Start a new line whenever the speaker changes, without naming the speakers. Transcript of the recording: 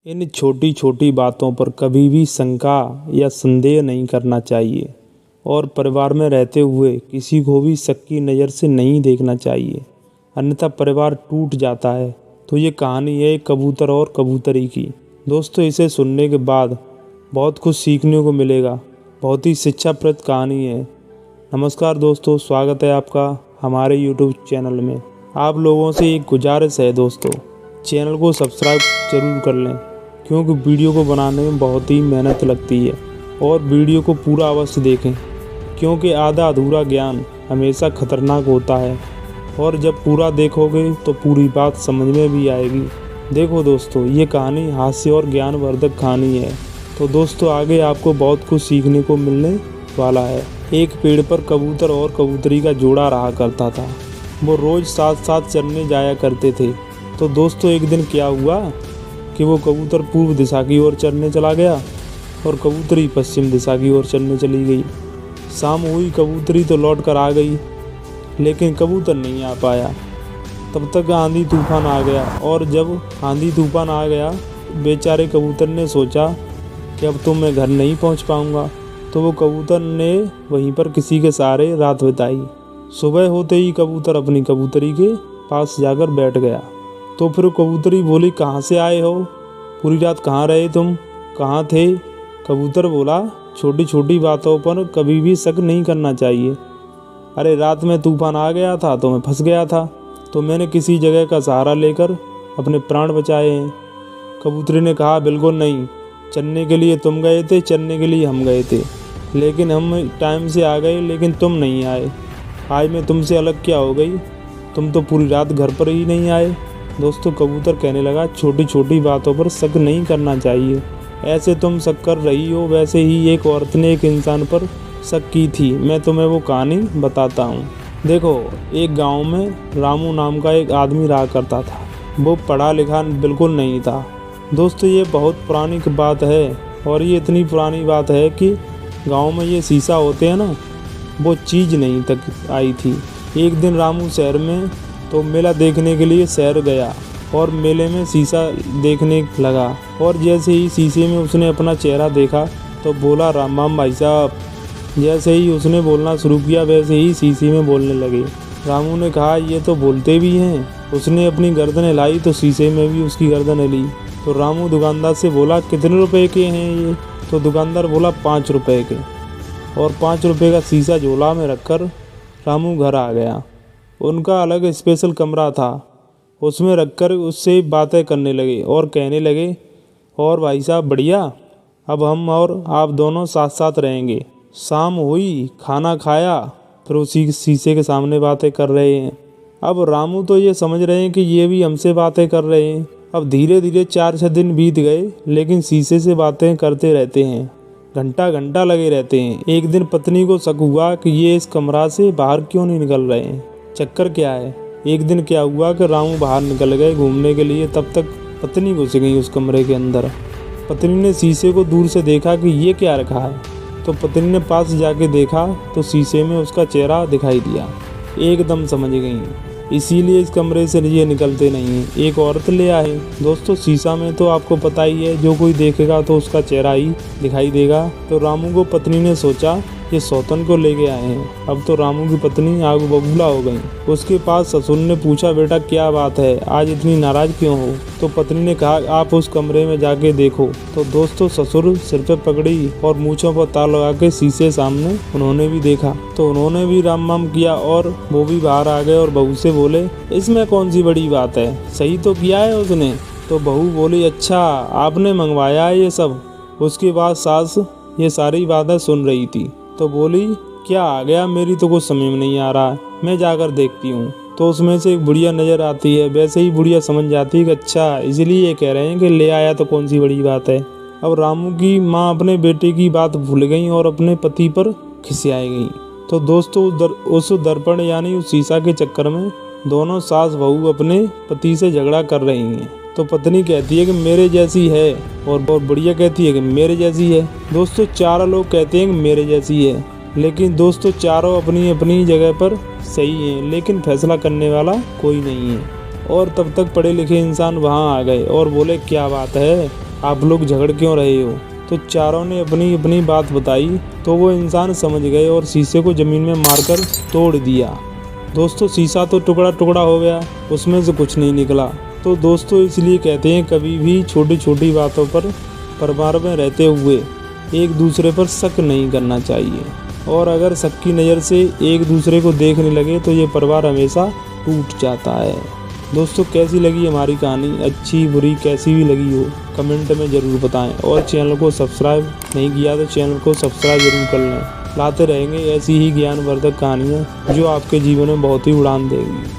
इन छोटी छोटी बातों पर कभी भी शंका या संदेह नहीं करना चाहिए और परिवार में रहते हुए किसी को भी शक की नज़र से नहीं देखना चाहिए, अन्यथा परिवार टूट जाता है। तो ये कहानी है एक कबूतर और कबूतरी की। दोस्तों, इसे सुनने के बाद बहुत कुछ सीखने को मिलेगा। बहुत ही शिक्षाप्रद कहानी है। नमस्कार दोस्तों, स्वागत है आपका हमारे यूट्यूब चैनल में। आप लोगों से एक गुजारिश है दोस्तों, चैनल को सब्सक्राइब जरूर कर लें, क्योंकि वीडियो को बनाने में बहुत ही मेहनत लगती है। और वीडियो को पूरा अवश्य देखें, क्योंकि आधा अधूरा ज्ञान हमेशा खतरनाक होता है, और जब पूरा देखोगे तो पूरी बात समझ में भी आएगी। देखो दोस्तों, ये कहानी हास्य और ज्ञानवर्धक कहानी है। तो दोस्तों, आगे आपको बहुत कुछ सीखने को मिलने वाला है। एक पेड़ पर कबूतर और कबूतरी का जोड़ा रहा करता था। वो रोज़ साथ साथ चरने जाया करते थे। तो दोस्तों, एक दिन क्या हुआ कि वो कबूतर पूर्व दिशा की ओर चरने चला गया और कबूतरी पश्चिम दिशा की ओर चरने चली गई। शाम हुई, कबूतरी तो लौट कर आ गई, लेकिन कबूतर नहीं आ पाया। तब तक आंधी तूफान आ गया, और जब आंधी तूफान आ गया, बेचारे कबूतर ने सोचा कि अब तो मैं घर नहीं पहुंच पाऊंगा। तो वो कबूतर ने वहीं पर किसी के सहारे रात बिताई। सुबह होते ही कबूतर अपनी कबूतरी के पास जाकर बैठ गया। तो फिर कबूतरी बोली, कहाँ से आए हो? पूरी रात कहाँ रहे तुम? कहाँ थे? कबूतर बोला, छोटी छोटी बातों पर कभी भी शक नहीं करना चाहिए। अरे, रात में तूफान आ गया था तो मैं फंस गया था, तो मैंने किसी जगह का सहारा लेकर अपने प्राण बचाए हैं। कबूतरी ने कहा, बिल्कुल नहीं, चरने के लिए तुम गए थे, चरने के लिए हम गए थे, लेकिन हम टाइम से आ गए, लेकिन तुम नहीं आए। आज मैं तुमसे अलग क्या हो गई? तुम तो पूरी रात घर पर ही नहीं आए। दोस्तों, कबूतर कहने लगा, छोटी छोटी बातों पर शक नहीं करना चाहिए। ऐसे तुम शक कर रही हो, वैसे ही एक औरत ने एक इंसान पर शक की थी। मैं तुम्हें वो कहानी बताता हूँ। देखो, एक गांव में रामू नाम का एक आदमी रहा करता था। वो पढ़ा लिखा बिल्कुल नहीं था। दोस्तों, ये बहुत पुरानी बात है, और ये इतनी पुरानी बात है कि गाँव में ये शीशा होते हैं ना, वो चीज़ नहीं तक आई थी। एक दिन रामू शहर में तो मेला देखने के लिए शहर गया, और मेले में शीशा देखने लगा। और जैसे ही शीशे में उसने अपना चेहरा देखा तो बोला, राम राम भाई साहब। जैसे ही उसने बोलना शुरू किया, वैसे ही शीशे में बोलने लगे। रामू ने कहा, ये तो बोलते भी हैं। उसने अपनी गर्दन हिलाई तो शीशे में भी उसकी गर्दन हिली। तो रामू दुकानदार से बोला, कितने रुपए के हैं ये? तो दुकानदार बोला, 5 रुपए के। और 5 रुपए का शीशा झोला में रखकर रामू घर आ गया। उनका अलग स्पेशल कमरा था, उसमें रखकर उससे बातें करने लगे और कहने लगे, और भाई साहब बढ़िया, अब हम और आप दोनों साथ साथ रहेंगे। शाम हुई, खाना खाया, फिर उसी शीशे के सामने बातें कर रहे हैं। अब रामू तो ये समझ रहे हैं कि ये भी हमसे बातें कर रहे हैं। अब धीरे धीरे 4-6 दिन बीत गए, लेकिन शीशे से बातें करते रहते हैं, घंटा घंटा लगे रहते हैं। एक दिन पत्नी को शक हुआ कि ये इस कमरा से बाहर क्यों नहीं निकल रहे हैं, चक्कर क्या है। एक दिन क्या हुआ कि रामू बाहर निकल गए घूमने के लिए, तब तक पत्नी घुस गई उस कमरे के अंदर। पत्नी ने शीशे को दूर से देखा कि ये क्या रखा है, तो पत्नी ने पास जाके देखा तो शीशे में उसका चेहरा दिखाई दिया। एकदम समझ गई, इसीलिए इस कमरे से ये निकलते नहीं हैं, एक औरत ले आए। दोस्तों, शीशा में तो आपको पता ही है, जो कोई देखेगा तो उसका चेहरा ही दिखाई देगा। तो रामू को पत्नी ने सोचा, ये सौतन को लेके आए हैं। अब तो रामू की पत्नी आग बबूला हो गई। उसके पास ससुर ने पूछा, बेटा क्या बात है, आज इतनी नाराज क्यों हो? तो पत्नी ने कहा, आप उस कमरे में जाके देखो। तो दोस्तों, ससुर सिर पे पगड़ी और मूंछों पर तार लगा के शीशे सामने उन्होंने भी देखा। तो उन्होंने भी राम राम किया, और वो भी बाहर आ गए और बहू से बोले, इसमें कौन सी बड़ी बात है, सही तो किया है उसने। तो बहू बोली, अच्छा आपने मंगवाया है ये सब? उसके बाद सास ये सारी बातें सुन रही थी, तो बोली, क्या आ गया, मेरी तो कुछ समझ में नहीं आ रहा है, मैं जाकर देखती हूँ। तो उसमें से एक बुढ़िया नज़र आती है। वैसे ही बुढ़िया समझ जाती है कि अच्छा इसलिए ये कह रहे हैं कि ले आया तो कौन सी बड़ी बात है। अब रामू की माँ अपने बेटे की बात भूल गई और अपने पति पर खिसियाई गई। तो दोस्तों, उस दर्पण यानी उस शीशा के चक्कर में दोनों सास बहू अपने पति से झगड़ा कर रही हैं। तो पत्नी कहती है कि मेरे जैसी है, और बुढ़िया कहती है कि मेरे जैसी है। दोस्तों, चारों लोग कहते हैं कि मेरे जैसी है, लेकिन दोस्तों चारों अपनी अपनी जगह पर सही हैं, लेकिन फैसला करने वाला कोई नहीं है। और तब तक पढ़े लिखे इंसान वहाँ आ गए और बोले, क्या बात है, आप लोग झगड़ क्यों रहे हो। तो चारों ने अपनी अपनी बात बताई तो वो इंसान समझ गए और शीशे को ज़मीन में मारकर तोड़ दिया। दोस्तों शीशा तो टुकड़ा टुकड़ा हो गया, उसमें से कुछ नहीं निकला। तो दोस्तों इसलिए कहते हैं कभी भी छोटी छोटी बातों पर परिवार में रहते हुए एक दूसरे पर शक नहीं करना चाहिए, और अगर शक की नज़र से एक दूसरे को देखने लगे तो ये परिवार हमेशा टूट जाता है। दोस्तों कैसी लगी हमारी कहानी, अच्छी बुरी कैसी भी लगी हो कमेंट में ज़रूर बताएं, और चैनल को सब्सक्राइब नहीं किया तो चैनल को सब्सक्राइब ज़रूर कर लें। लाते रहेंगे ऐसी ही ज्ञानवर्धक कहानियाँ जो आपके जीवन में बहुत ही उड़ान देगी।